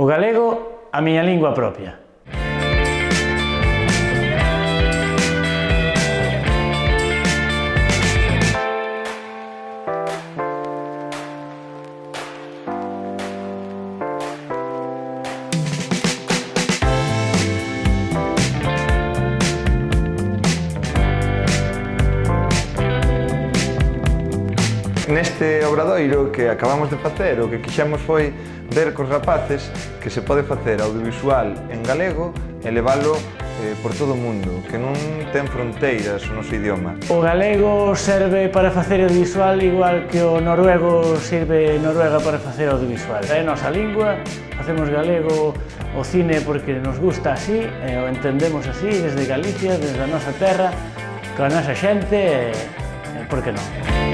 O galego, a miña lingua propia. Neste obradoiro que acabamos de facer, o que quixemos foi ver cos rapaces que se pode facer audiovisual en galego e leválo por todo o mundo, que non ten fronteiras o noso idioma. O galego serve para facer audiovisual igual que o noruego sirve Noruega para facer audiovisual. É a nosa lingua, facemos galego o cine porque nos gusta así, o entendemos así, desde Galicia, desde a nosa terra, coa nosa xente, por que non?